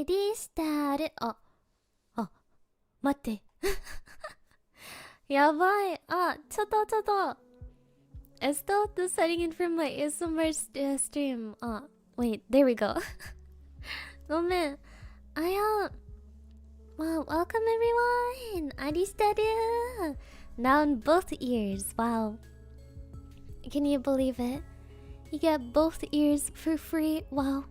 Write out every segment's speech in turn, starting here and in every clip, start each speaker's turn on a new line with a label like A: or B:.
A: Ready, start. 待って。やばい。ちょっと。I stopped setting it for my ASMR stream. Wait, there we go. ごめん。Well, welcome everyone. Aristaru. Now in both ears. Wow. Can you believe it? You get both ears for free. Wow.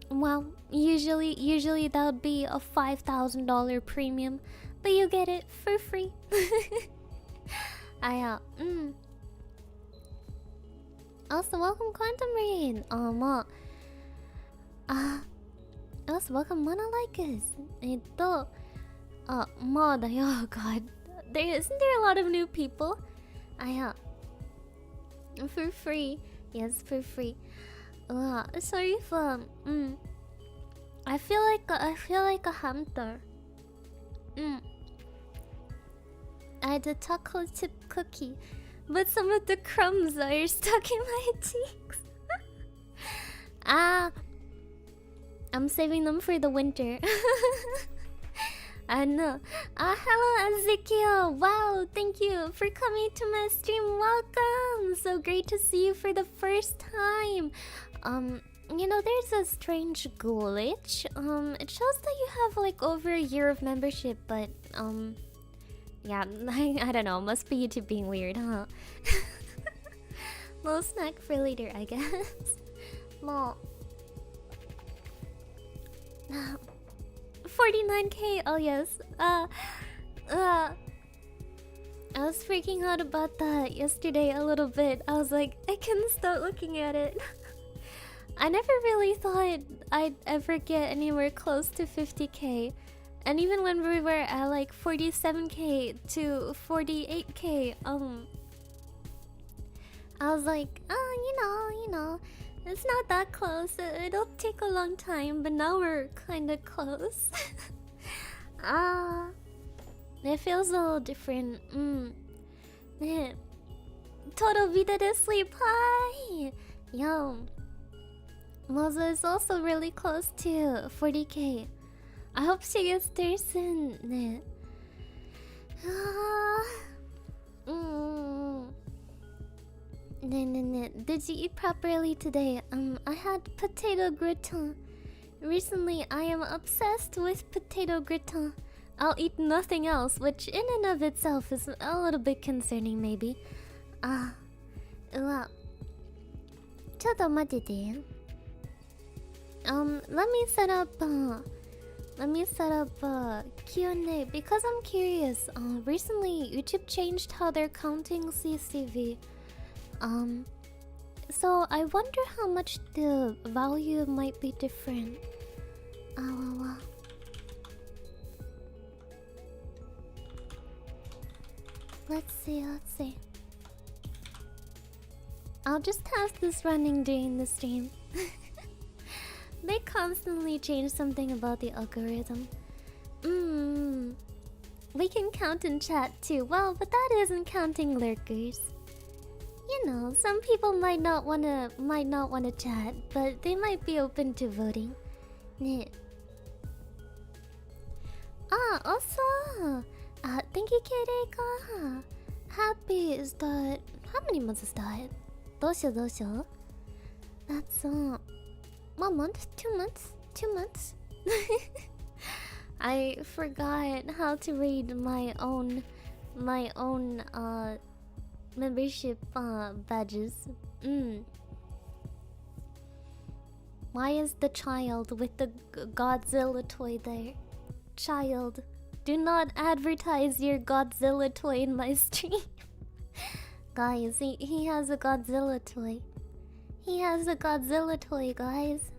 A: Well, usually that would be a $5,000 premium, but you get it for free. Also, welcome Quantum Rain. Also, welcome Monolykes. Oh god. Isn't there a lot of new people? For free. Yes, for free. Sorry if I feel like a hamster. I had a taco chip cookie, but some of the crumbs are stuck in my cheeks. I'm saving them for the winter. I know. Hello Ezekiel. Wow, thank you for coming to my stream. Welcome. So great to see you for the first time. You know, there's a strange glitch. It shows that you have like over a year of membership, but yeah, I don't know. Must be YouTube being weird, huh? Little snack for later, I guess. Well, 49k. Oh yes. I was freaking out about that yesterday a little bit. I was like, I couldn't stop looking at it. I never really thought I'd ever get anywhere close to 50k. And even when we were at like 47k to 48k, I was like, you know, it's not that close. It'll take a long time, but now we're kind of close. It feels a little different. Total Vida sleep. Hi! Yo. Moza is also really close to 40k. I hope she gets there soon. Did you eat properly today? I had potato gratin. Recently, I am obsessed with potato gratin. I'll eat nothing else, which in and of itself is a little bit concerning, maybe. Well, ちょっと待ってて。let me set up Q&A because I'm curious. Recently YouTube changed how they're counting CCV. So I wonder how much the value might be different. Let's see. I'll just have this running during the stream. They constantly change something about the algorithm. We can count in chat too. Well, but that isn't counting lurkers. You know, some people might not wanna chat, but they might be open to voting. Also, thank you, Kireka. Happy is that? How many months is that? どうしよう That's 1 month? 2 months? 2 months? I forgot how to read my own membership badges. Why is the child with the Godzilla toy there? Child, do not advertise your Godzilla toy in my stream. Guys, he has a Godzilla toy. He has a Godzilla toy, guys.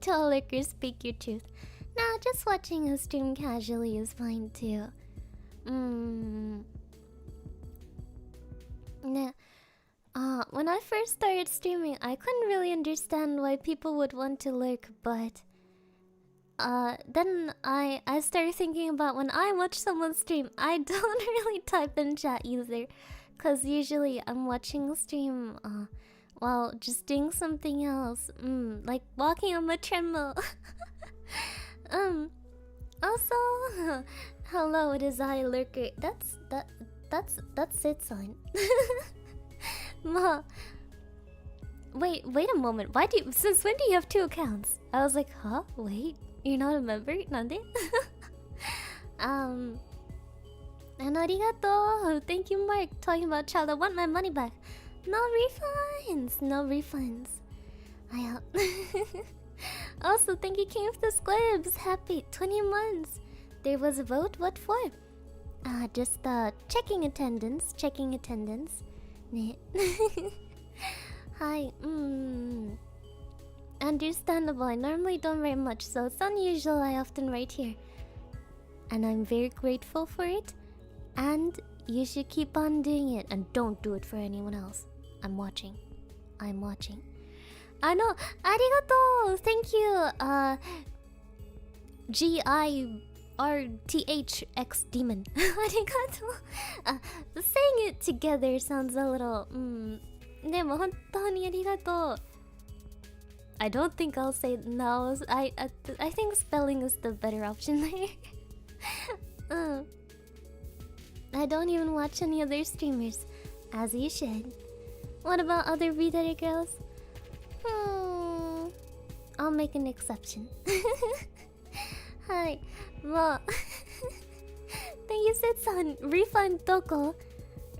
A: Tell liquor, speak your truth. Nah, just watching a stream casually is fine too. When I first started streaming, I couldn't really understand why people would want to lurk, but then I started thinking about when I watch someone stream, I don't really type in chat either, cause usually I'm watching a stream while just doing something else. Like walking on the treadmill. Also, hello, it is I, Lurker. That's it, son. Ma. Wait a moment. Since when do you have 2 accounts? I was like, huh? Wait, you're not a member? Nande? And arigato. Thank you, Mark. Talking about child, I want my money back. No refunds. No refunds. Also, thank you, King of the Squibs. Happy 20 months. There was a vote. What for? Just checking attendance. Checking attendance. Hi. Understandable. I normally don't write much, so it's unusual. I often write here, and I'm very grateful for it. And you should keep on doing it, and don't do it for anyone else. I'm watching. I'm watching. I know. Arigato. Thank you. GIRTHX demon. Arigato. Saying it together sounds a little. でも本当にありがとう. I don't think I'll say no. I think spelling is the better option there. I don't even watch any other streamers, as you should. What about other V-Dere girls? I'll make an exception. Hi, well, thank you, Setsan. Refund Toko.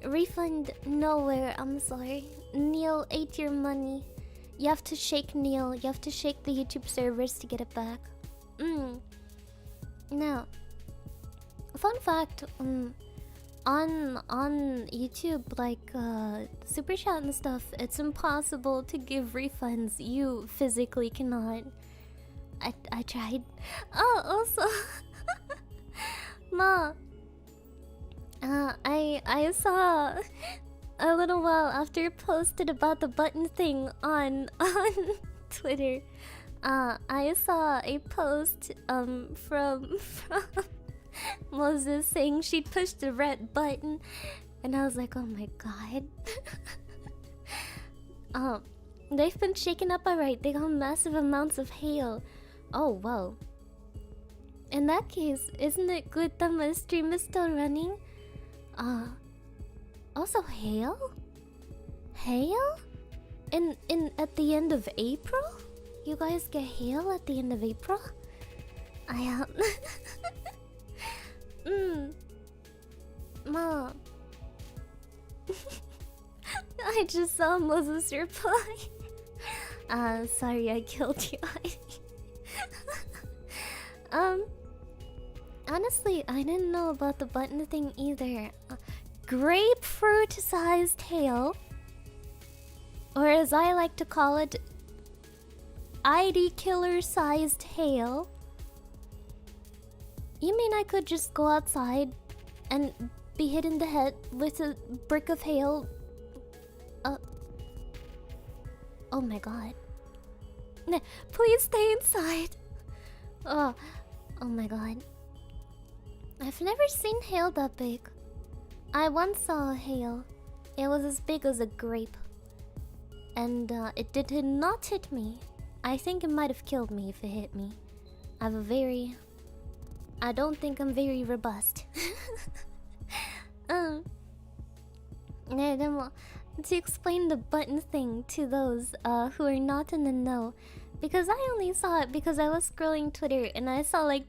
A: Refund nowhere, I'm sorry. Neil ate your money. You have to shake Neil. You have to shake the YouTube servers to get it back. Now, fun fact, on YouTube, like super chat and stuff, it's impossible to give refunds. You physically cannot. I tried. Oh, also, Ma, I saw a little while after it posted about the button thing on Twitter. I saw a post from Moses saying she pushed the red button, and I was like, oh my god. They've been shaken up alright. They got massive amounts of hail. Oh well. In that case, isn't it good that my stream is still running? Also hail? Hail? At the end of April? You guys get hail at the end of April? Ma. I just saw Moses reply. Sorry I killed you. Honestly, I didn't know about the button thing either. Grapefruit-sized hail, or as I like to call it, ID killer-sized hail. You mean I could just go outside and be hit in the head with a brick of hail? Oh my god. Please stay inside. Oh my god. I've never seen hail that big. I once saw a hail. It was as big as a grape. And it did not hit me. I think it might have killed me if it hit me. I don't think I'm very robust. To explain the button thing to those who are not in the know, because I only saw it because I was scrolling Twitter and I saw like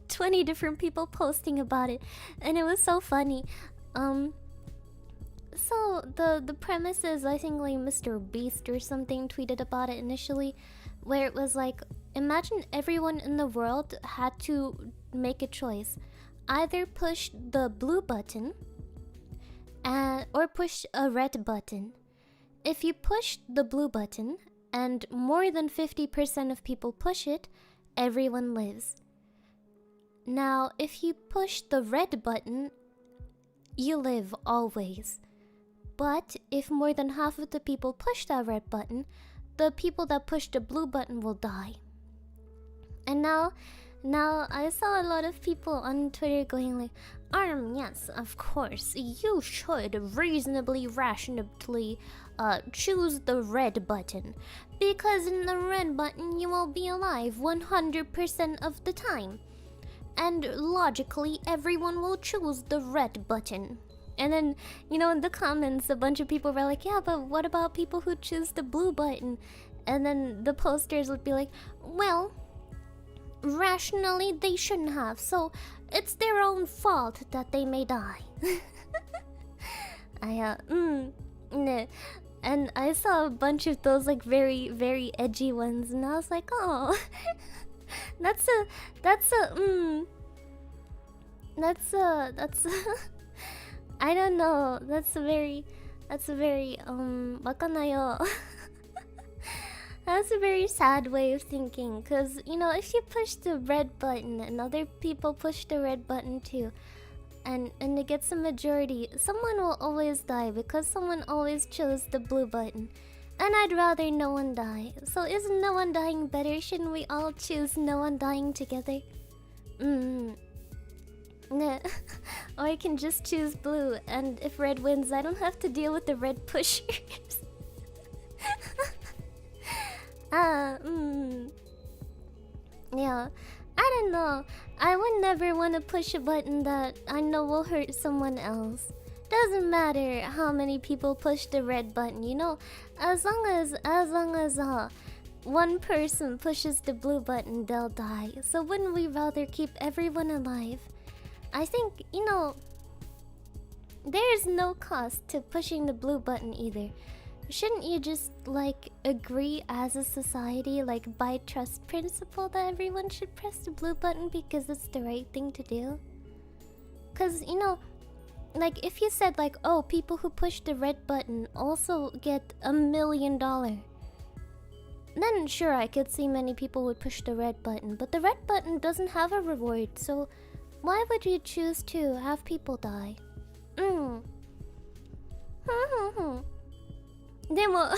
A: 20 different people posting about it, and it was so funny. So the premise is, I think like Mr. Beast or something tweeted about it initially, where it was like, imagine everyone in the world had to make a choice. Either push the blue button or push a red button. If you push the blue button and more than 50% of people push it, everyone lives. Now, if you push the red button, you live always. But if more than half of the people push that red button, the people that push the blue button will die. And now I saw a lot of people on Twitter going like, yes, of course, you should reasonably, rationally choose the red button. Because in the red button, you will be alive 100% of the time. And logically, everyone will choose the red button. And then, you know, in the comments, a bunch of people were like, yeah, but what about people who choose the blue button? And then the posters would be like, well, rationally, they shouldn't have. So it's their own fault that they may die. Nah. And I saw a bunch of those like very, very edgy ones, and I was like, oh, that's I don't know. That's a very wakanayo. That's a very sad way of thinking, cause you know, if you push the red button and other people push the red button too, and it gets a majority, someone will always die because someone always chose the blue button. And I'd rather no one die. So isn't no one dying better? Shouldn't we all choose no one dying together? Nah. Or I can just choose blue, and if red wins, I don't have to deal with the red pushers. Yeah. I don't know. I would never want to push a button that I know will hurt someone else. Doesn't matter how many people push the red button, you know. As long as one person pushes the blue button, they'll die. So wouldn't we rather keep everyone alive? I think, you know, there's no cost to pushing the blue button either. Shouldn't you just, like, agree as a society, like, by trust principle, that everyone should press the blue button because it's the right thing to do? Because, you know, like, if you said, like, oh, people who push the red button also get $1 million, then sure, I could see many people would push the red button. But the red button doesn't have a reward, so why would you choose to have people die? Demo.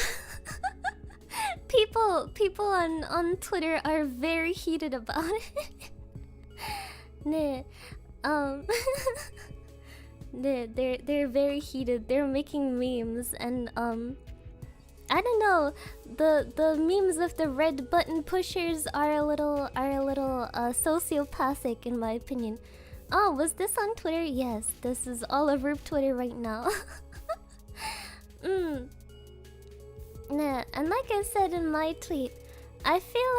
A: people on Twitter are very heated about it. Nah. They're very heated. They're making memes, and I don't know. The memes of the red button pushers are a little sociopathic in my opinion. Oh, was this on Twitter? Yes, this is all over Twitter right now. Nah, and like I said in my tweet, I feel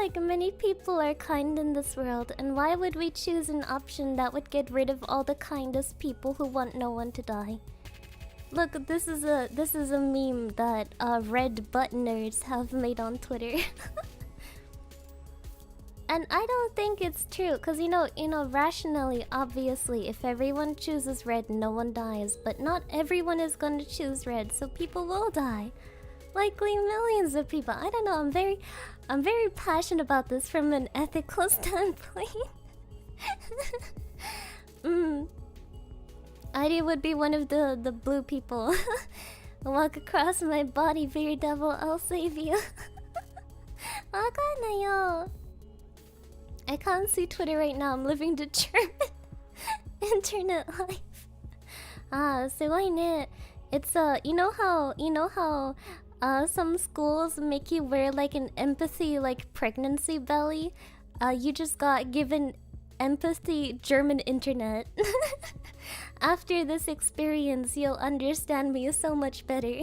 A: like many people are kind in this world, and why would we choose an option that would get rid of all the kindest people who want no one to die? Look, this is a meme that red buttoners have made on Twitter. And I don't think it's true, cause you know, rationally, obviously, if everyone chooses red, no one dies. But not everyone is gonna choose red, so people will die. Likely millions of people. I don't know. I'm very passionate about this from an ethical standpoint. I would be one of the blue people. Walk across my body, Viridevil, I'll save you. Wakanayo. I can't see Twitter right now. I'm living the German internet life. Sugoi ne. It's you know how some schools make you wear like an empathy like pregnancy belly. You just got given empathy German internet. After this experience, you'll understand me so much better.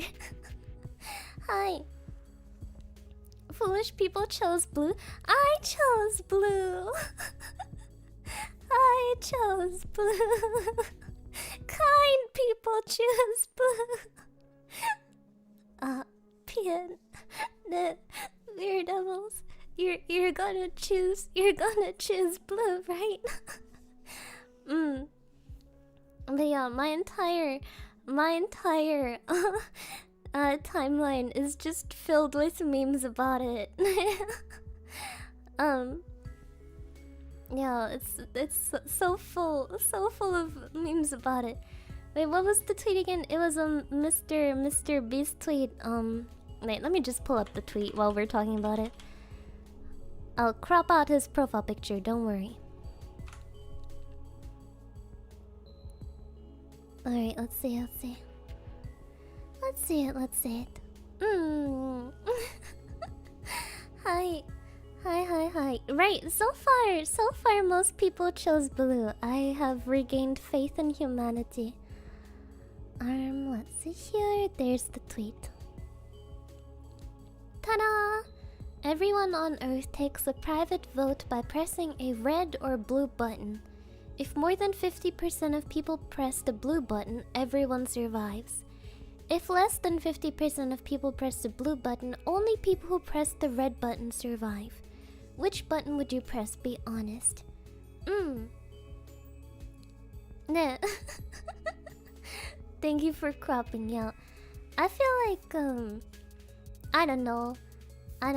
A: Hi. Foolish people chose blue. I chose blue. I chose blue. Kind people choose blue. Pian. The Viridevils. You're gonna choose blue, right? But yeah, my entire timeline is just filled with memes about it. Yeah, it's so full of memes about it. Wait, what was the tweet again? It was Mr. Beast tweet. Wait, let me just pull up the tweet while we're talking about it. I'll crop out his profile picture, don't worry. Alright, let's see. Let's see it, let's see it. Hi. Hi. Right, so far most people chose blue. I have regained faith in humanity. Let's see here. There's the tweet. Ta-da! Everyone on Earth takes a private vote by pressing a red or blue button. If more than 50% of people press the blue button, everyone survives. If less than 50% of people press the blue button, only people who press the red button survive. Which button would you press? Be honest. Nah. Thank you for cropping out. I feel like, I don't know. I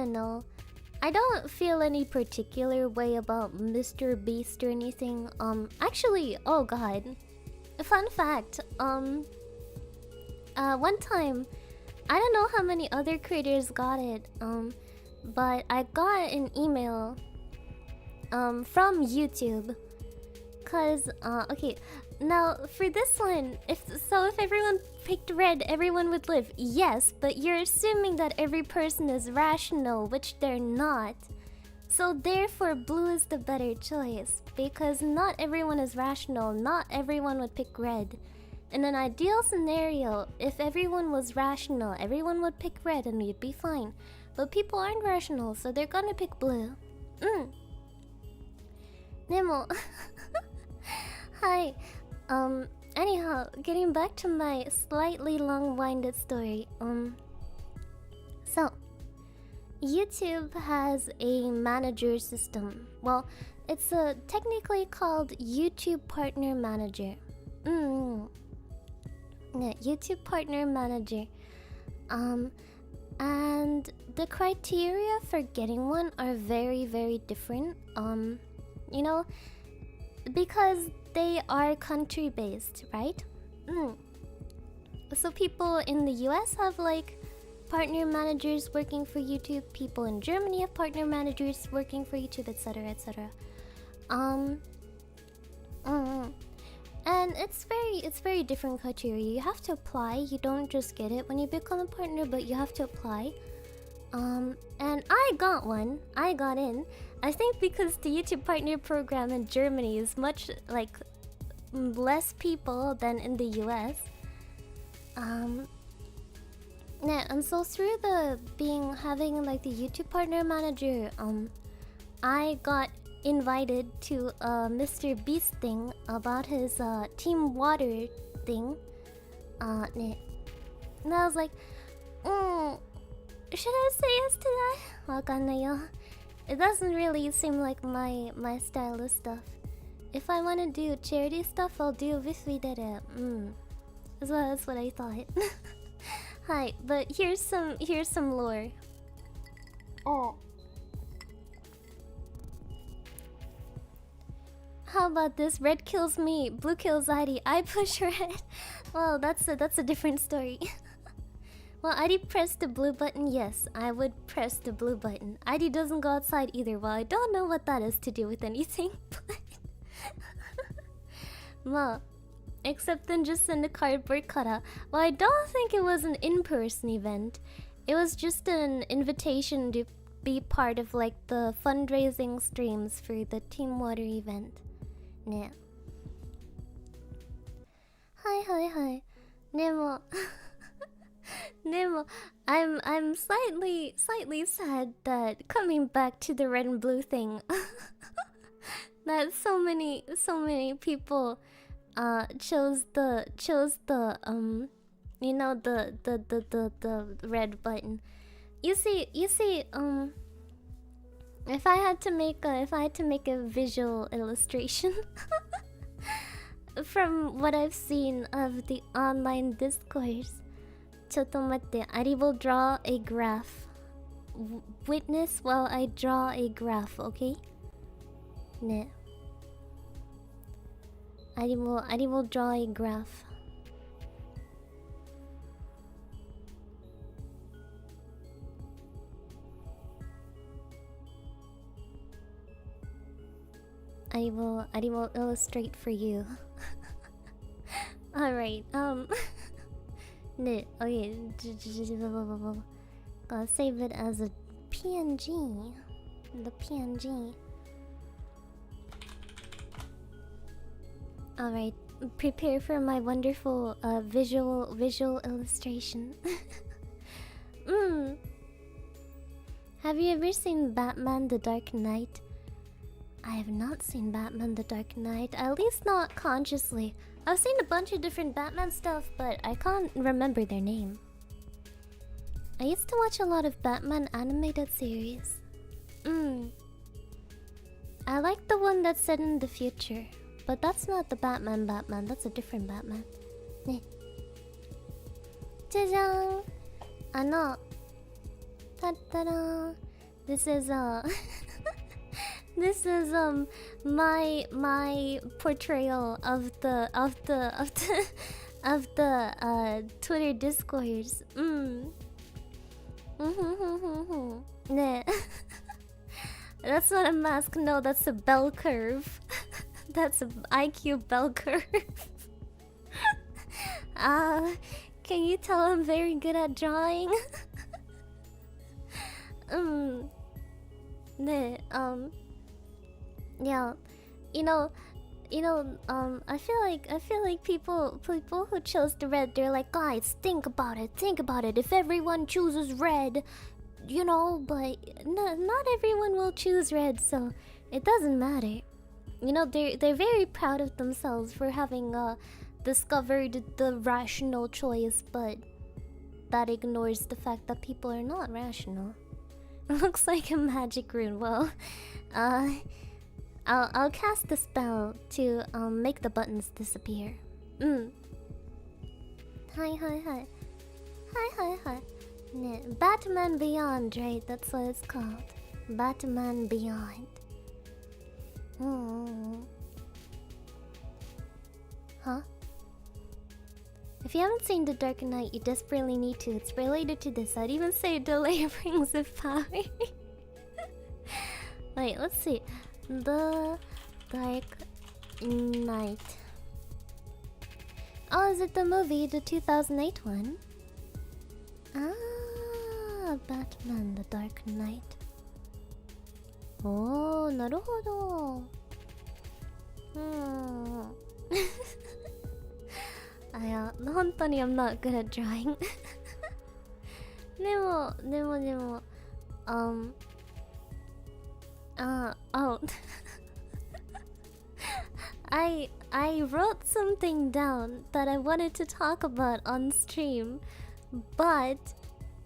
A: don't feel any particular way about Mr. Beast or anything. Actually, oh god. A fun fact, one time, I don't know how many other creators got it, but I got an email, from YouTube. Cause, okay, now for this one, if everyone picked red, everyone would live. Yes, but you're assuming that every person is rational, which they're not. So therefore, blue is the better choice. Because not everyone is rational, not everyone would pick red. In an ideal scenario, if everyone was rational, everyone would pick red and we'd be fine. But people aren't rational, so they're gonna pick blue. Nemo. Hi. Anyhow, getting back to my slightly long-winded story. So, YouTube has a manager system. Well, it's technically called YouTube Partner Manager. Yeah, YouTube Partner Manager. And the criteria for getting one are very, very different. You know, because they are country-based, right? So people in the US have like partner managers working for YouTube. People in Germany have partner managers working for YouTube, etc., etc. And it's very different criteria. You have to apply. You don't just get it when you become a partner, but you have to apply. And I got one. I got in. I think because the YouTube partner program in Germany is much like less people than in the US. Yeah, and so through having like the YouTube partner manager, I got invited to a Mr. Beast thing about his Team Water thing. And I was like, should I say yes to that? Wakanayo. It doesn't really seem like my style of stuff. If I want to do charity stuff, I'll do with V-Dere. That's what I thought. Hi, but here's some lore. How about this? Red kills me, blue kills ID. I push red. Well, that's a different story. Well, ID pressed the blue button. Yes, I would press the blue button. ID doesn't go outside either. Well, I don't know what that is to do with anything. Well, except then just send a cardboard cutout. Well, I don't think it was an in-person event. It was just an invitation to be part of like the fundraising streams for the Team Water event. Yeah. Hi. Nemo. Nemo, I'm slightly sad that coming back to the red and blue thing that so many people chose the you know, the red button. You see if I had to make a visual illustration from what I've seen of the online discourse. Chotomatte, I will draw a graph. Witness while I draw a graph, okay? Ne. I will draw a graph. I will illustrate for you. Alright, Okay. Gotta save it as a PNG. The PNG. Alright. Prepare for my wonderful visual illustration. Have you ever seen Batman the Dark Knight? I have not seen Batman the Dark Knight, at least not consciously. I've seen a bunch of different Batman stuff, but I can't remember their name. I used to watch a lot of Batman animated series. I like the one that's set in the future, but that's not the Batman, that's a different Batman. 네. 짜잔! Ta-da! This is this is my portrayal of the Twitter discourse. 네. That's not a mask, no, that's a bell curve. That's an IQ bell curve. Can you tell I'm very good at drawing? 네, yeah, I feel like people who chose the red, they're like, guys, think about it. If everyone chooses red, but not everyone will choose red, so it doesn't matter. They're very proud of themselves for having discovered the rational choice, but that ignores the fact that people are not rational. Looks like a magic rune. Well, I'll cast the spell to make the buttons disappear. Hi. Batman Beyond, right? That's what it's called. Batman Beyond. Huh? If you haven't seen The Dark Knight, you desperately need to. It's related to this. I'd even say delay brings of power. Wait, let's see. The Dark Knight. Oh, is it the movie? The 2008 one? Ah, Batman The Dark Knight. Oh, なるほど. I'm not good at drawing. でも oh. I wrote something down that I wanted to talk about on stream, but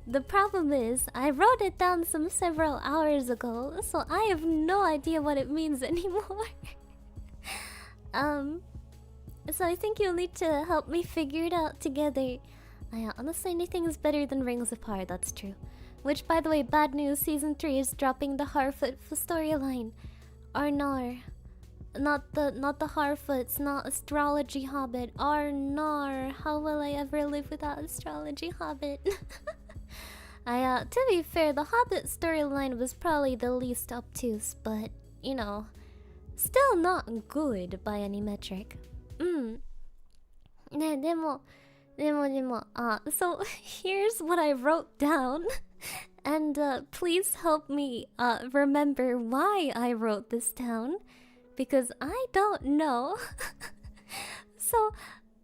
A: the problem is I wrote it down several hours ago, so I have no idea what it means anymore. So I think you'll need to help me figure it out together. Honestly, anything is better than Rings of Power, that's true. Which, by the way, bad news, Season 3 is dropping the Harfoot storyline. Arnar. Not the Harfoots, not Astrology Hobbit. Arnar. How will I ever live without Astrology Hobbit? To be fair, the Hobbit storyline was probably the least obtuse, but, still not good by any metric. So here's what I wrote down, and please help me remember why I wrote this down, because I don't know. So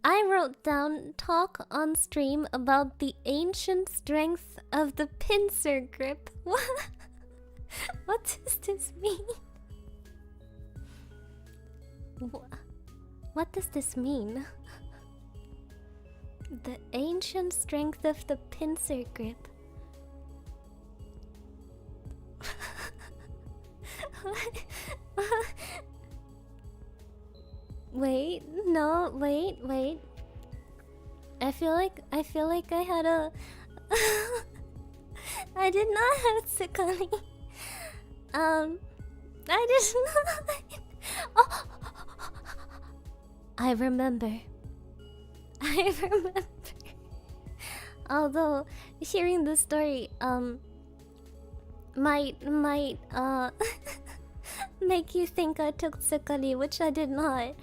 A: I wrote down, talk on stream about the ancient strength of the pincer grip. What does this mean? What does this mean? The ancient strength of the pincer grip. Wait. I feel like I had a I did not have Tsukami. I did not. Oh. I remember. Although hearing the story might make you think I took Tsukari, which I did not,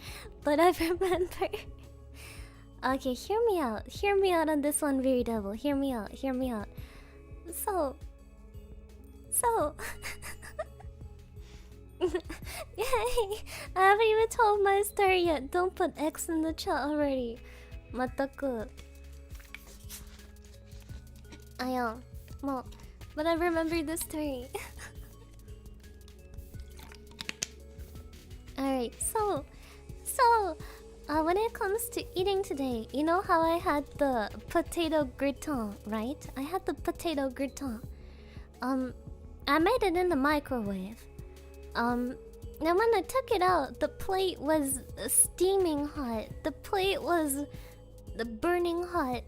A: but I remember. Okay, hear me out. Hear me out on this one, Viridevil. Hear me out. Hear me out. So. Yay! I haven't even told my story yet. Don't put X in the chat already. Mataku. Well, but I remember the story. Alright, so when it comes to eating today, you know how I had the potato gratin, right? I had the potato gratin. I made it in the microwave. Now when I took it out, the plate was steaming hot. The plate was burning hot,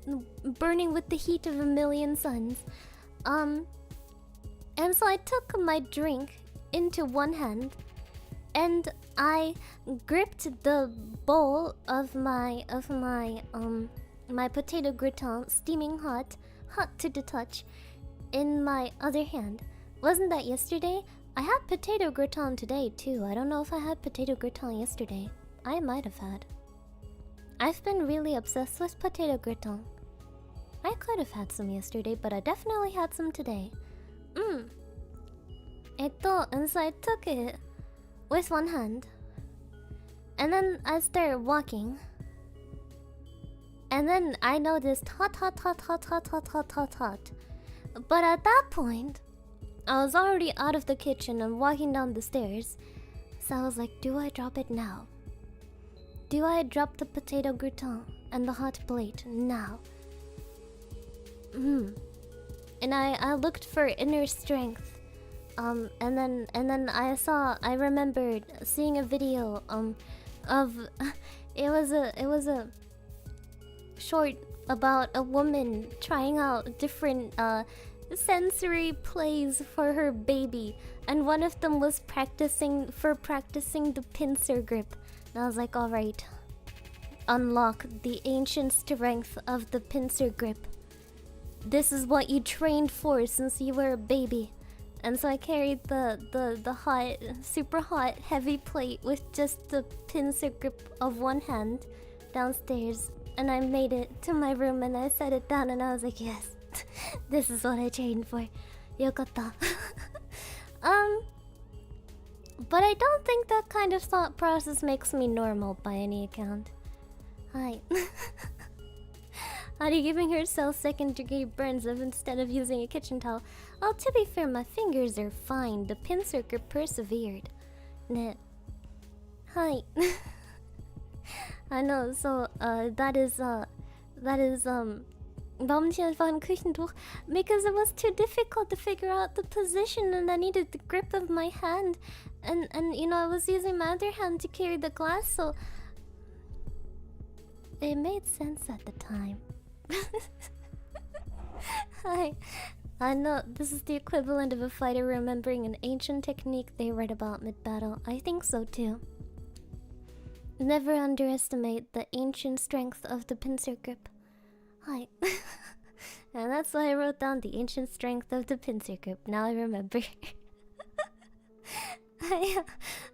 A: burning with the heat of a million suns. And so I took my drink into one hand, and I gripped the bowl of my potato gratin, steaming hot to the touch, in my other hand. Wasn't that yesterday? I had potato gratin today too. I don't know if I had potato gratin yesterday. I might have had. I've been really obsessed with potato gratin. I could have had some yesterday, but I definitely had some today. And so I took it with one hand, and then I started walking, and then I noticed hot. But at that point, I was already out of the kitchen and walking down the stairs. So I was like, do I drop it now? Do I drop the potato gratin and the hot plate now? And I looked for inner strength. And then I remembered seeing a video of it was a short about a woman trying out different sensory plays for her baby, and one of them was practicing the pincer grip. And I was like, all right, unlock the ancient strength of the pincer grip. This is what you trained for since you were a baby. And so I carried the hot, super hot, heavy plate with just the pincer grip of one hand downstairs, and I made it to my room and I set it down, and I was like, yes, this is what I trained for. Yokotta. But I don't think that kind of thought process makes me normal by any account. Hi. Adi giving herself second-degree burns instead of using a kitchen towel. Oh, to be fair, my fingers are fine. The pincer grip persevered. Ne. Hi. I know, so, that is warum nicht einfach ein Küchentuch? Because it was too difficult to figure out the position, and I needed the grip of my hand. And you know, I was using my other hand to carry the glass, so... It made sense at the time. Hi. I know, this is the equivalent of a fighter remembering an ancient technique they read about mid-battle. I think so too. Never underestimate the ancient strength of the pincer grip. Hi. And that's why I wrote down the ancient strength of the pincer grip. Now I remember.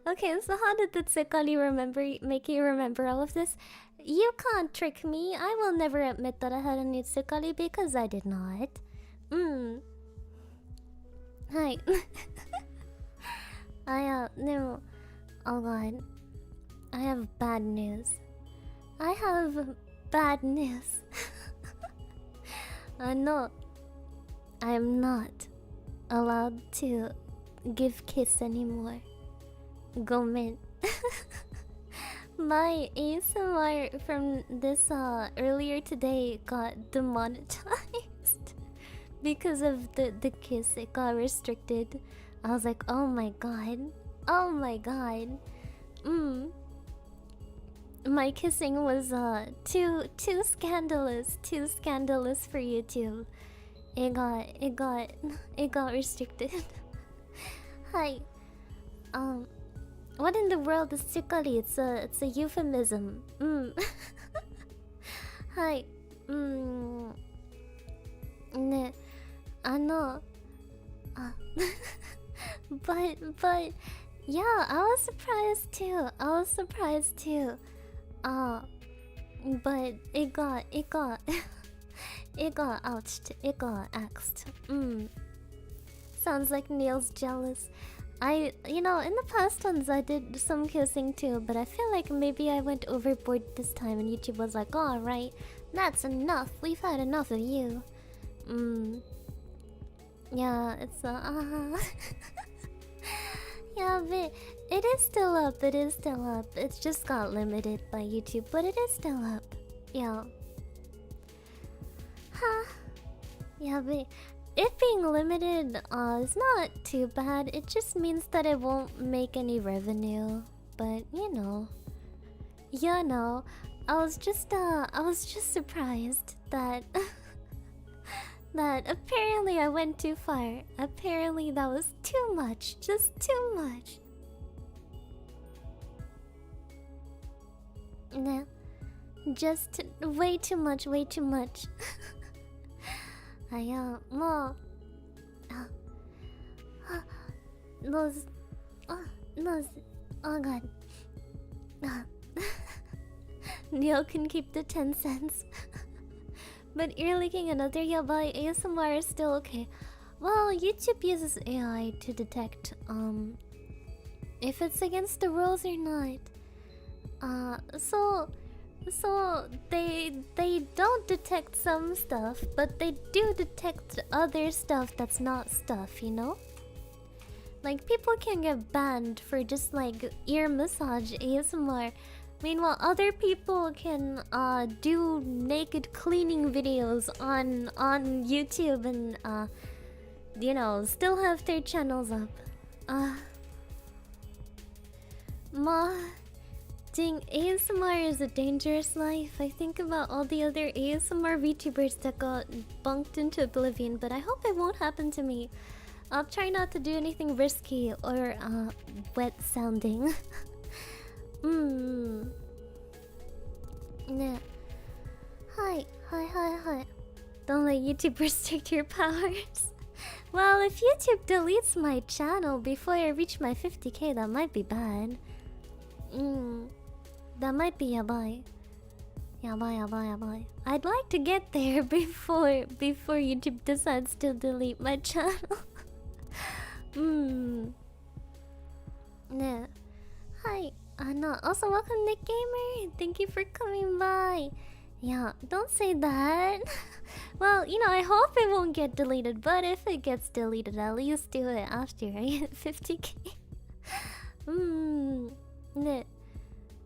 A: Okay, so how did the Tsekali make you remember all of this? You can't trick me. I will never admit that I had a new Tsekali because I did not. Hi. No. Oh god. I have bad news. I have bad news. No. I am not allowed to give kiss anymore. Gomen. My ASMR from this earlier today got demonetized because of the kiss. It got restricted. I was like, oh my god. Oh my god. My kissing was too scandalous. Too scandalous for YouTube. It got restricted. Hi. What in the world is tsukari? It's a euphemism. Hi. Ne. Ano. But yeah, I was surprised too. but it got it got ouched. It got axed. Sounds like Neil's jealous. You know, in the past ones I did some kissing too, but I feel like maybe I went overboard this time and YouTube was like, alright, that's enough. We've had enough of you. Yeah, it's yeah, but it is still up. It is still up. It's just got limited by YouTube, but it is still up. Yeah. Huh. Yeah, but it being limited is not too bad. It just means that it won't make any revenue. But you know, I was just surprised that that apparently I went too far. Apparently that was too much, just too much. No, just way too much, way too much. More. Those, oh god. Neil can keep the 10 cents. But ear licking another yabai ASMR is still okay. Well, YouTube uses AI to detect if it's against the rules or not. So they don't detect some stuff, but they do detect other stuff that's not stuff, you know? Like people can get banned for just like ear massage ASMR. Meanwhile, other people can do naked cleaning videos on YouTube and you know, still have their channels up. Dang, ASMR is a dangerous life. I think about all the other ASMR VTubers that got bunked into oblivion, but I hope it won't happen to me. I'll try not to do anything risky or wet sounding. Yeah. Hi. Don't let YouTube restrict your powers. Well, if YouTube deletes my channel before I reach my 50k, that might be bad. That might be yabai. Yabai. I'd like to get there before YouTube decides to delete my channel. Yeah. Hi. No. Also, welcome, Nick Gamer. Thank you for coming by. Yeah, don't say that. Well, you know, I hope it won't get deleted, but if it gets deleted, at least do it after I hit 50k.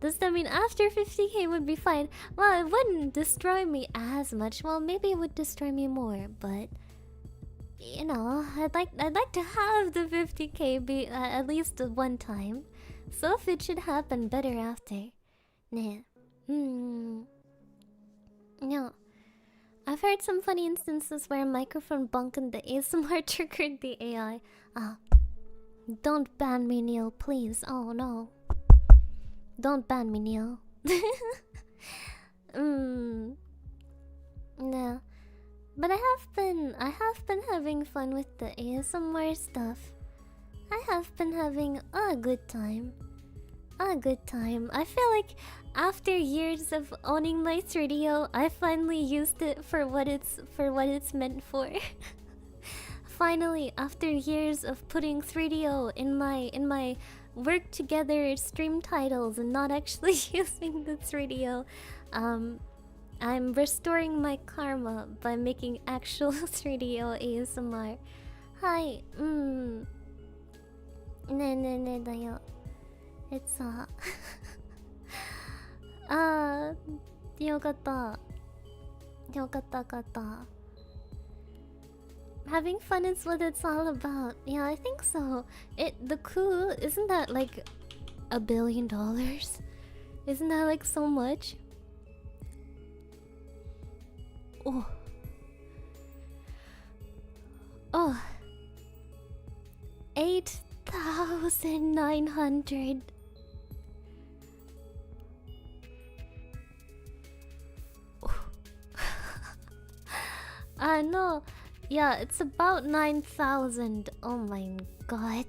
A: Does that mean after 50k would be fine? Well, it wouldn't destroy me as much. Well, maybe it would destroy me more, but you know, I'd like to have the 50k be at least one time. So if it should happen, better after. Nah. No. I've heard some funny instances where a microphone bunk in the ASMR triggered the AI. Don't ban me, Neil, please. Oh no. Don't ban me, Neil. No. But I have been having fun with the ASMR stuff. I have been having a good time. I feel like after years of owning my 3DO, I finally used it for what it's meant for. Finally, after years of putting 3DO in my work together stream titles and not actually using the 3DO, I'm restoring my karma by making actual 3DO ASMR. Hi. Ne da yo. It's yokatta. Having fun is what it's all about. Yeah, I think so. The coup, isn't that like $1 billion? Isn't that like so much? Oh. 8,900. No. Yeah, it's about 9,000. Oh my god.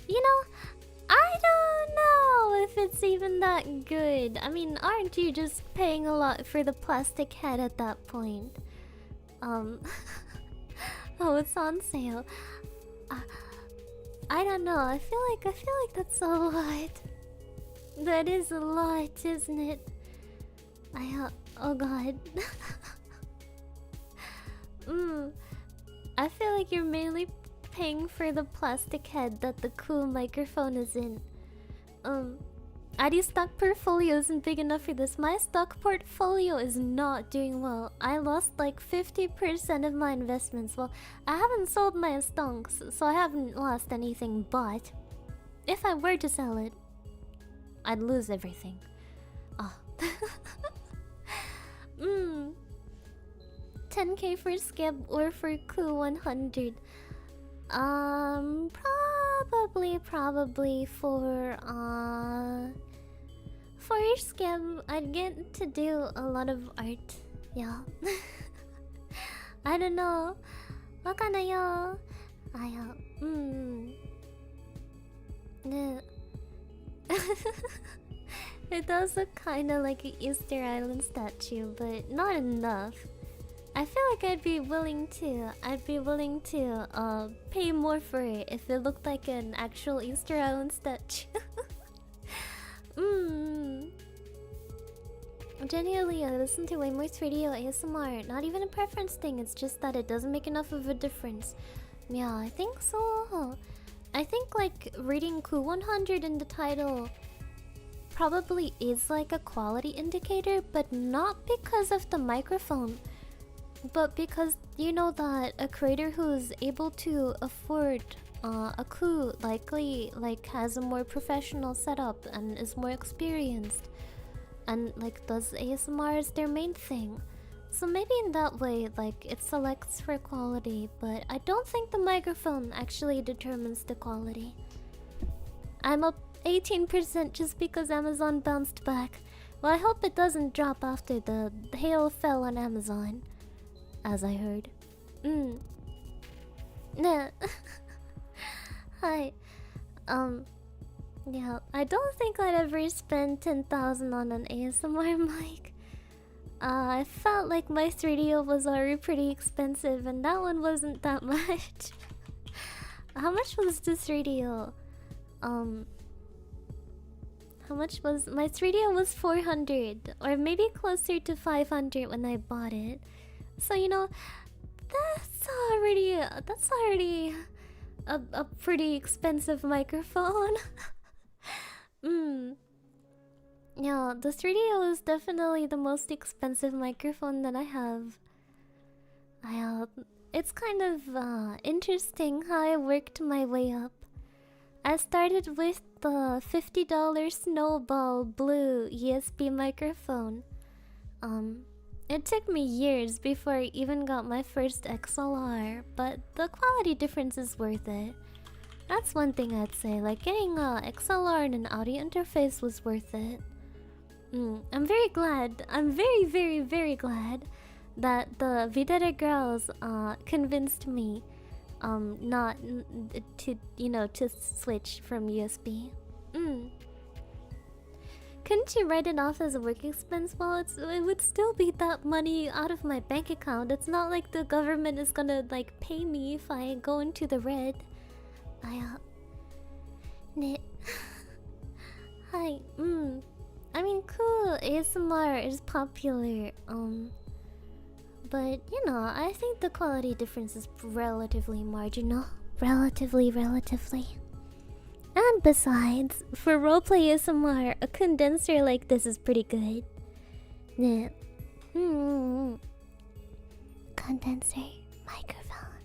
A: You know, I don't know know if it's even that good. I mean, aren't you just paying a lot for the plastic head at that point? Oh, it's on sale. I don't know. I feel like that's a lot. That is a lot, isn't it? Oh god. I feel like you're mainly paying for the plastic head that the cool microphone is in. Adi's stock portfolio isn't big enough for this. My stock portfolio is not doing well. I lost like 50% of my investments. Well, I haven't sold my stocks, so I haven't lost anything, but if I were to sell it, I'd lose everything. Oh. 10k for Skeb or for Ku 100. Probably for Skeb, I'd get to do a lot of art. Yeah. I don't know. Wakanayo. Yeah. It does look kinda like an Easter Island statue, but not enough. I feel like I'd be willing to pay more for it if it looked like an actual Easter Island statue. Genuinely, I listen to way more radio ASMR. Not even a preference thing, it's just that it doesn't make enough of a difference. Yeah, I think so. I think like reading Ku 100 in the title probably is like a quality indicator, but not because of the microphone. But because you know that a creator who's able to afford a Ku likely like has a more professional setup and is more experienced and like does ASMR as their main thing. So maybe in that way like it selects for quality, but I don't think the microphone actually determines the quality. I'm up 18% just because Amazon bounced back. Well, I hope it doesn't drop after the hail fell on Amazon. As I heard. Nah. Hi. Yeah, I don't think I'd ever spend 10,000 on an ASMR mic. I felt like my 3DO was already pretty expensive and that one wasn't that much. How much was the 3DO? How much was... My 3DO was 400 or maybe closer to 500 when I bought it. So you know, that's already a pretty expensive microphone. Yeah, the 3DO is definitely the most expensive microphone that I have. It's kind of interesting how I worked my way up. I started with the $50 Snowball Blue USB microphone. It took me years before I even got my first XLR, but the quality difference is worth it. That's one thing I'd say, like getting a XLR and an audio interface was worth it. I'm very glad, I'm very glad that the V-Dere girls convinced me not to switch from USB. Couldn't you write it off as a work expense? Well, it would still be that money out of my bank account. It's not like the government is gonna like pay me if I go into the red. Hi. I mean, cool. ASMR is popular. But you know, I think the quality difference is relatively marginal. Relatively. And besides, for roleplay ASMR, a condenser like this is pretty good. Yeah. Condenser microphone.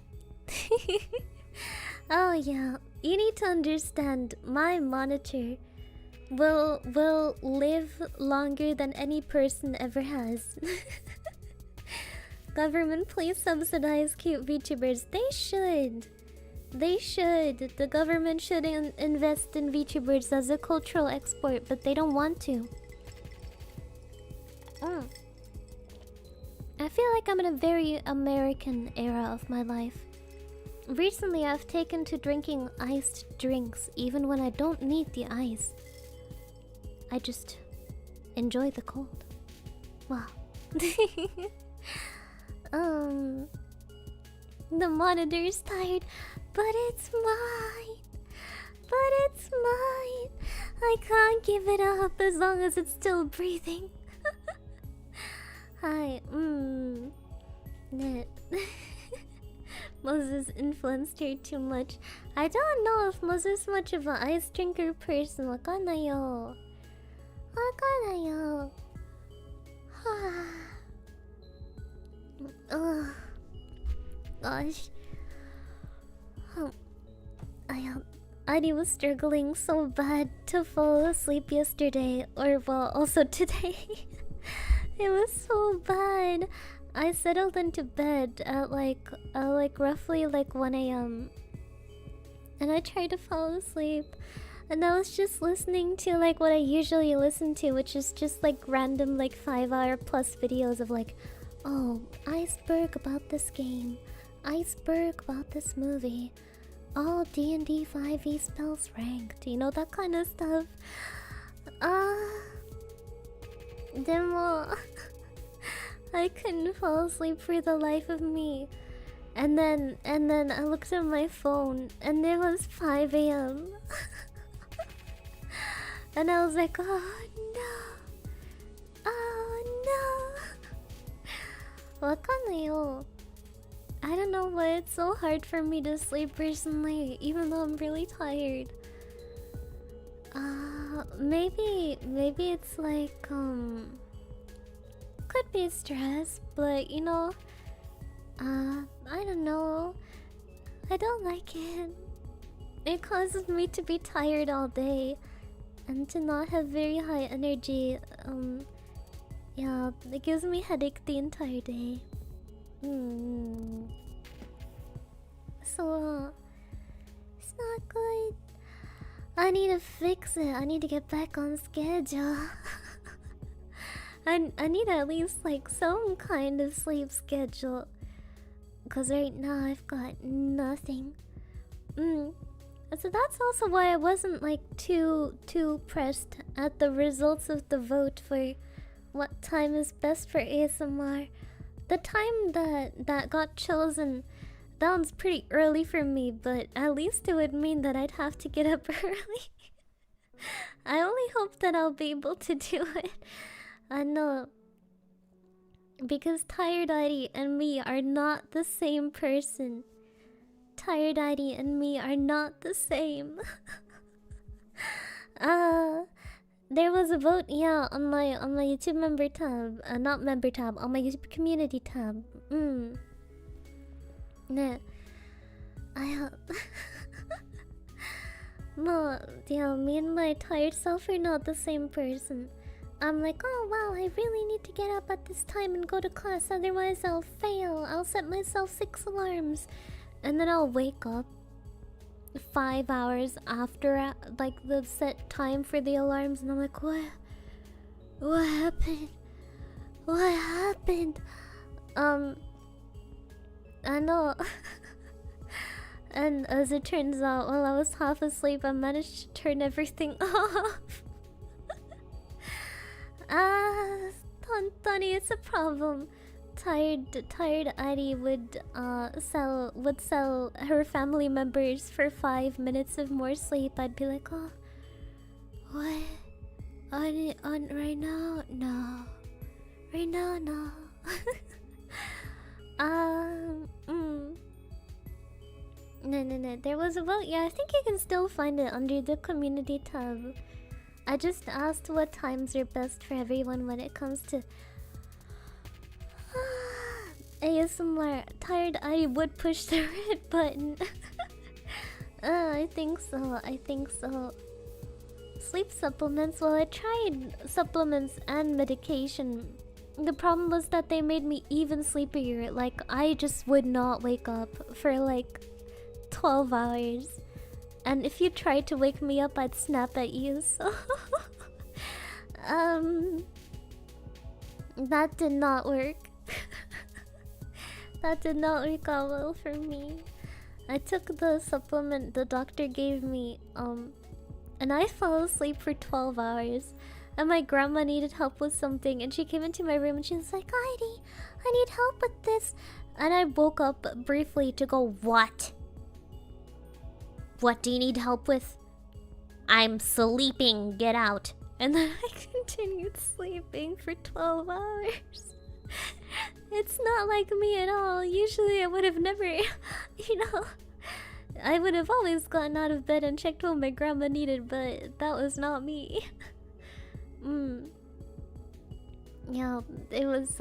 A: Oh yeah, you need to understand my monitor will live longer than any person ever has. Government, please subsidize cute VTubers. They should. They should. The government should invest in VTubers as a cultural export, but they don't want to. I feel like I'm in a very American era of my life. Recently, I've taken to drinking iced drinks even when I don't need the ice. I just enjoy the cold. Wow. The monitor's tired, but it's mine. But it's mine. I can't give it up as long as it's still breathing. Hi, Net. Moses influenced her too much. I don't know if Moses much of an ice drinker person. Wakanayo. Wakanayo. Ugh. Gosh. Adi was struggling so bad to fall asleep yesterday, or well, also today. It was so bad. I settled into bed at like roughly like 1 a.m. and I tried to fall asleep, and I was just listening to like what I usually listen to, which is just like random like 5-hour plus videos of like, oh, iceberg about this game, iceberg about this movie, all D&D 5e spells ranked, you know, that kind of stuff. Demo. I couldn't fall asleep for the life of me. And then I looked at my phone and it was 5 a.m. And I was like, oh no. Oh no. Wakanayo. I don't know why it's so hard for me to sleep personally, even though I'm really tired. Maybe it's like, could be stress, but you know, I don't know. I don't like it. It causes me to be tired all day and to not have very high energy. Yeah, it gives me headache the entire day. So, it's not good. I need to fix it. I need to get back on schedule. I need at least like some kind of sleep schedule, cause right now I've got nothing. So that's also why I wasn't like too pressed at the results of the vote for what time is best for ASMR. The time that got chosen, that one's pretty early for me, but at least it would mean that I'd have to get up early. I only hope that I'll be able to do it. I know, because Tired Ivy and me are not the same person. Tired Ivy and me are not the same. There was a vote, yeah, on my YouTube member tab, not member tab, on my YouTube community tab. Nah, no, yeah, me and my tired self are not the same person. I'm like, oh wow, I really need to get up at this time and go to class, otherwise I'll fail. I'll set myself 6 alarms. And then I'll wake up 5 hours after like the set time for the alarms, and I'm like, what happened? What happened? I know. And as it turns out, while I was half asleep, I managed to turn everything off. Tontoni, it's a problem. Tired Adi would sell her family members for 5 minutes of more sleep. I'd be like, oh, what? On right now? No. Right now, no. No. There was a vote. Yeah, I think you can still find it under the community tab. I just asked what times are best for everyone when it comes to ASMR. Tired I would push the red button. I think so. Sleep supplements. Well, I tried supplements and medication. The problem was that they made me even sleepier. Like, I just would not wake up for like 12 hours. And if you tried to wake me up, I'd snap at you, so... that did not work. That did not work out well for me. I took the supplement the doctor gave me, and I fell asleep for 12 hours. and my grandma needed help with something, and she came into my room and she was like, Heidi, I need help with this. And I woke up briefly to go, what? What do you need help with? I'm sleeping, get out. And then I continued sleeping for 12 hours. It's not like me at all. Usually I would have never, I would have always gotten out of bed and checked what my grandma needed, but that was not me. Yeah, it was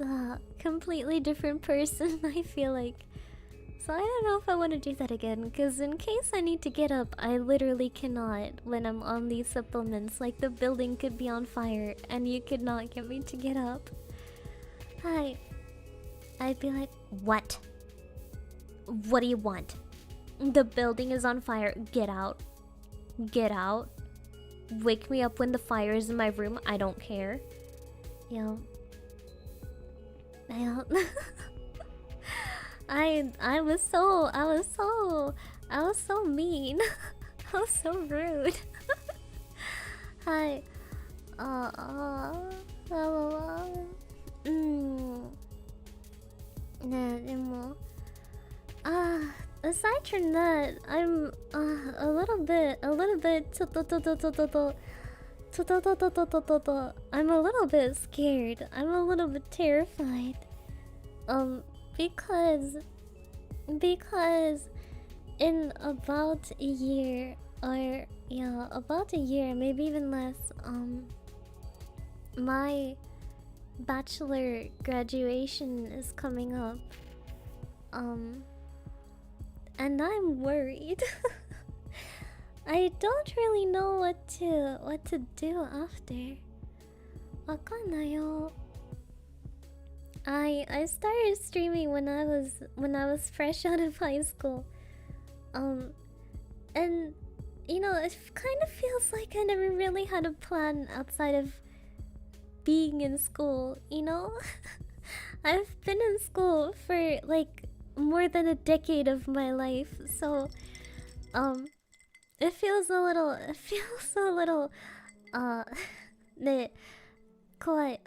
A: a completely different person, I feel like. So I don't know if I want to do that again, because in case I need to get up, I literally cannot when I'm on these supplements. Like, the building could be on fire, and you could not get me to get up. I'd be like, what? What do you want? The building is on fire. Get out. Get out. Wake me up when the fire is in my room. I don't care. Yeah. I was so mean. I was so rude. Hi. Aside from that, I'm a little bit I'm a little bit scared. I'm a little bit terrified. Because in about a year, or yeah, about a year, maybe even less, my bachelor graduation is coming up. And I'm worried. I don't really know what to do after. Wakanayo. I started streaming when I was fresh out of high school. And it kind of feels like I never really had a plan outside of being in school, I've been in school for like more than a decade of my life, so it feels a little quite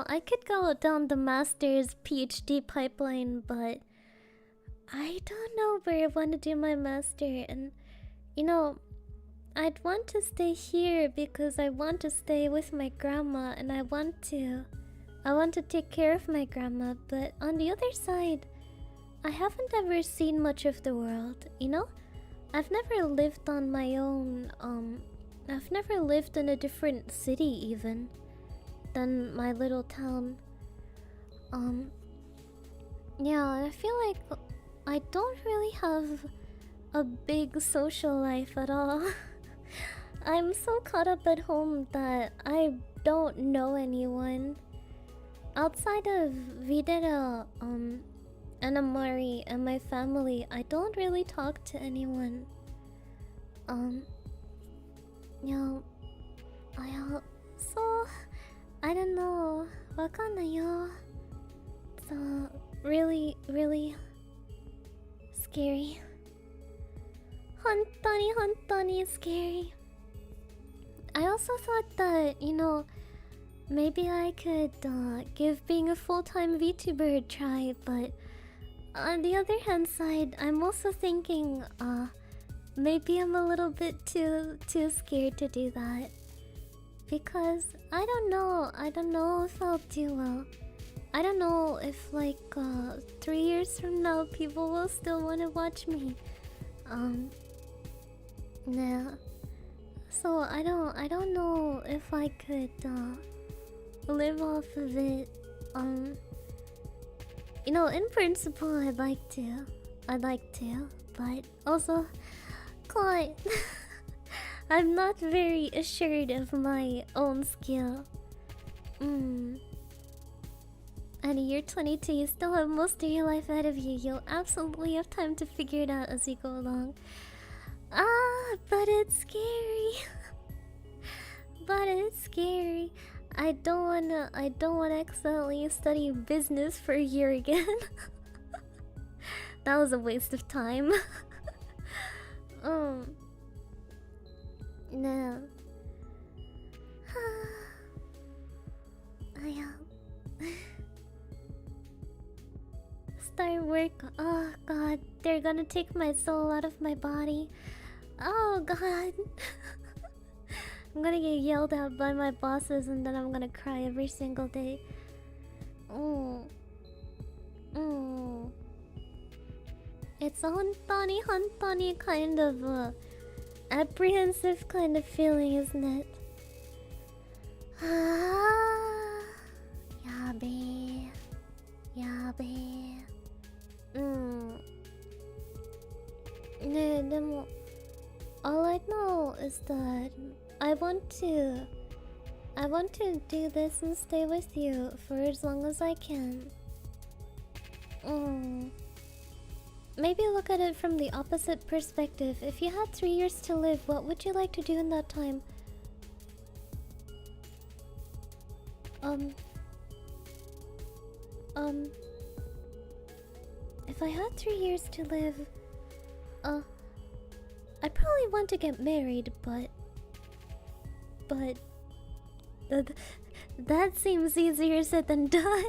A: I could go down the master's PhD pipeline, but I don't know where I want to do my master. And I'd want to stay here because I want to stay with my grandma, and I want to take care of my grandma. But on the other side, I haven't ever seen much of the world, I've never lived on my own. I've never lived in a different city even than my little town. Yeah, I feel like I don't really have a big social life at all. I'm so caught up at home that I don't know anyone. Outside of V-Dere, and Amari and my family, I don't really talk to anyone. So I don't know. Wakanayo. It's really, really scary. Hontoni scary. I also thought that, maybe I could give being a full-time VTuber a try, but on the other hand side, I'm also thinking, maybe I'm a little bit too scared to do that. Because I don't know if I'll do well. I don't know if 3 years from now people will still want to watch me. Yeah. So I don't know if I could live off of it. In principle I'd like to, but also quite I'm not very assured of my own skill. At year 22, you still have most of your life ahead of you. You'll absolutely have time to figure it out as you go along. But it's scary. I don't wanna accidentally study business for a year again. That was a waste of time. Um. No. I start work. Oh god, they're gonna take my soul out of my body. Oh god. I'm gonna get yelled at by my bosses and then I'm gonna cry every single day. Oh. Oh. It's a hontani kind of apprehensive kind of feeling, isn't it? Ah, yabe, yabe. No, demo. All I know is that I want to do this and stay with you for as long as I can. Maybe look at it from the opposite perspective. If you had 3 years to live, what would you like to do in that time? If I had 3 years to live, I'd probably want to get married, but that seems easier said than done.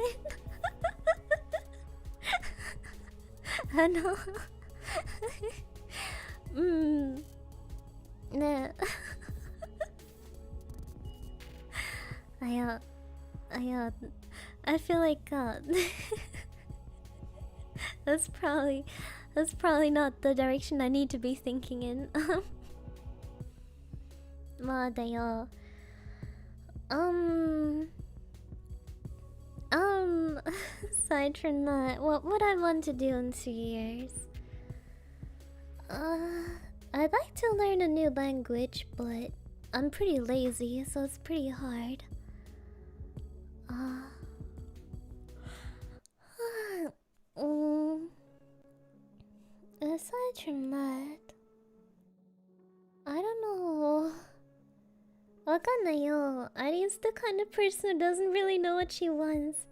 A: I know. Nah. I feel like that's probably not the direction I need to be thinking in. Madayo. Aside from that, what would I want to do in 2 years? I'd like to learn a new language, but I'm pretty lazy, so it's pretty hard. Aside from that, I don't know. Wakanayo. Ari's the kind of person who doesn't really know what she wants.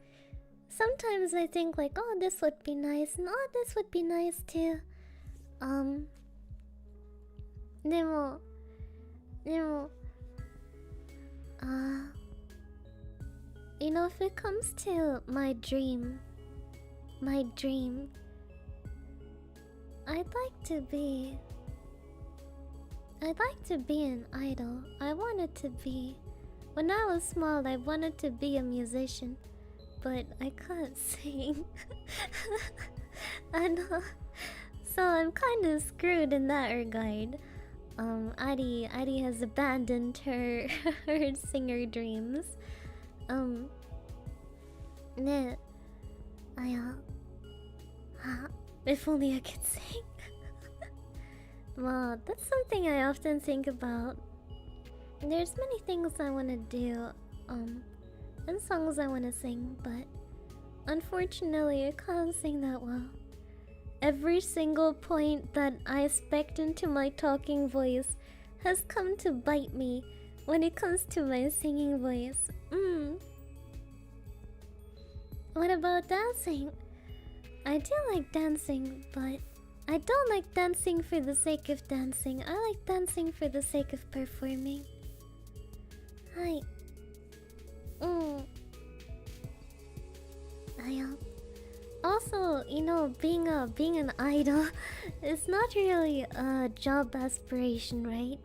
A: Sometimes I think like, oh, this would be nice, and oh, this would be nice too. Demo, you know, if it comes to my dream, I'd like to be an idol. I wanted to be. When I was small, I wanted to be a musician, but I can't sing. I know. So I'm kind of screwed in that regard. Adi has abandoned her her singer dreams. Ne, if only I could sing. Well, that's something I often think about. There's many things I want to do, and songs I want to sing, but unfortunately I can't sing that well. Every single point that I spec'd into my talking voice has come to bite me when it comes to my singing voice. What about dancing? I do like dancing, but I don't like dancing for the sake of dancing. I like dancing for the sake of performing. Hi. Also, you know, being an idol is not really a job aspiration, right?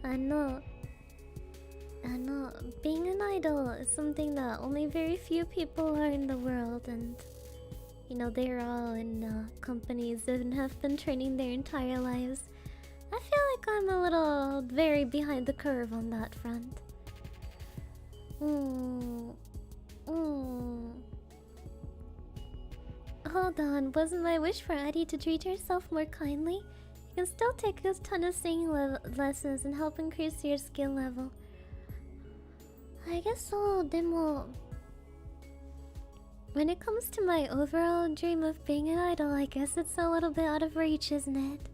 A: I know. Being an idol is something that only very few people are in the world, and you know, they're all in companies that have been training their entire lives. I feel like I'm a little very behind the curve on that front. Hold on, wasn't my wish for Addie to treat herself more kindly? You can still take a ton of singing lessons and help increase your skill level. I guess so, demo. When it comes to my overall dream of being an idol, I guess it's a little bit out of reach, isn't it?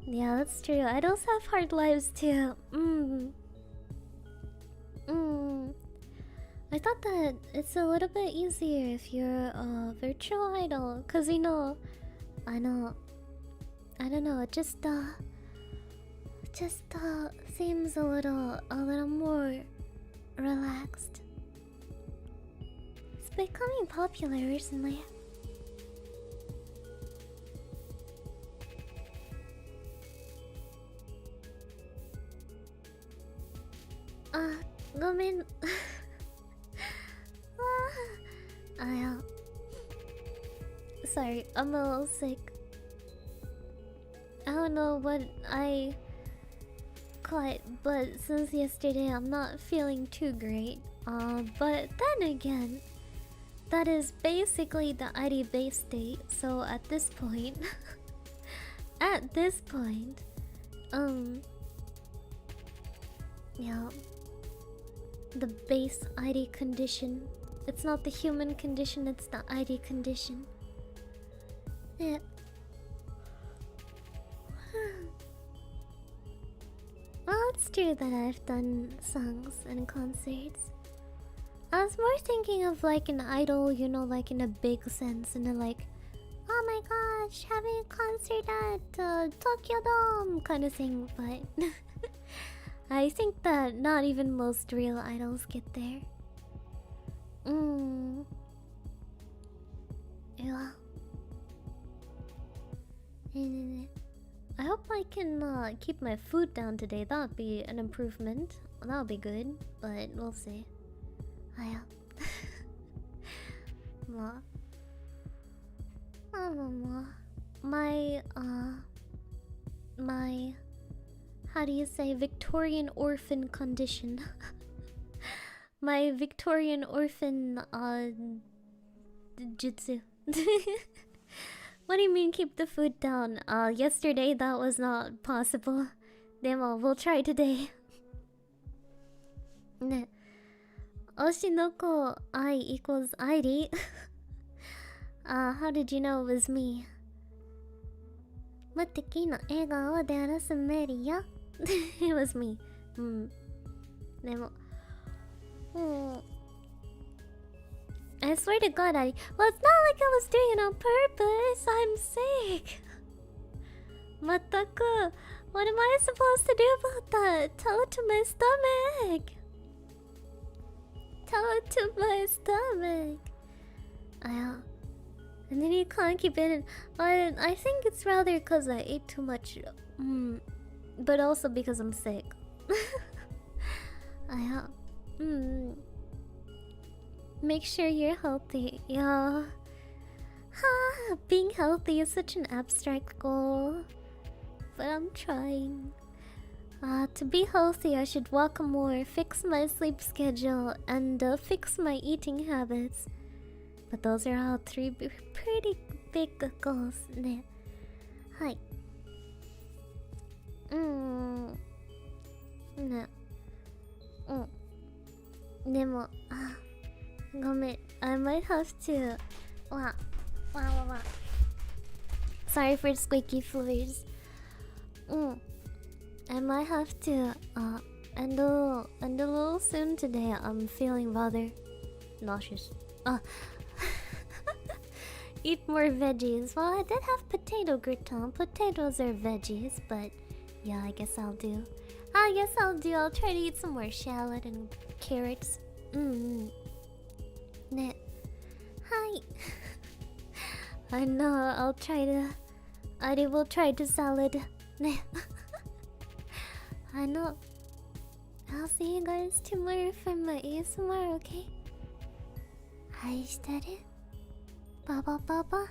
A: Yeah, that's true. Idols have hard lives too. I thought that it's a little bit easier if you're a virtual idol, cause you know, I know. I don't know. It just seems a little more relaxed. It's becoming popular recently. Go in. Sorry, I'm a little sick. I don't know what I caught, but since yesterday I'm not feeling too great. But then again, that is basically the ID base state. So at this point, yeah, the base ID condition. It's not the human condition, it's the ID condition. Yeah. Well, it's true that I've done songs and concerts. I was more thinking of like an idol, you know, like in a big sense, and then like, oh my gosh, having a concert at Tokyo Dome kind of thing, but I think that not even most real idols get there. Yeah. I hope I can keep my food down today. That would be an improvement. That would be good, but we'll see. Yeah. My how do you say Victorian orphan condition? My Victorian orphan jutsu. What do you mean keep the food down? Yesterday that was not possible. Demo, we'll try today. Ne. Oshinoko I equals ID. How did you know it was me? Muteki no egao de arasumeri ya. It was me. Demo. I swear to God, well, it's not like I was doing it on purpose. I'm sick. Mataku, what am I supposed to do about that? Tell it to my stomach. Tell it to my stomach. And then you can't keep it in. I think it's rather because I ate too much. But also because I'm sick. Make sure you're healthy. Yeah. Being healthy is such an abstract goal. But I'm trying. To be healthy, I should walk more, fix my sleep schedule, and fix my eating habits. But those are all three pretty big goals. Ne. Hi. No. Demo. I might have to. Sorry for squeaky floors. I might have to end a little soon today. I'm feeling rather nauseous. Eat more veggies. Well, I did have potato gratin. Potatoes are veggies, but yeah, I guess I'll do. I'll try to eat some more shallot and carrots. Ne. Hi. I know. I will try to salad. Ne. I know. I'll see you guys tomorrow for my ASMR, okay? Hi, steady. Baba.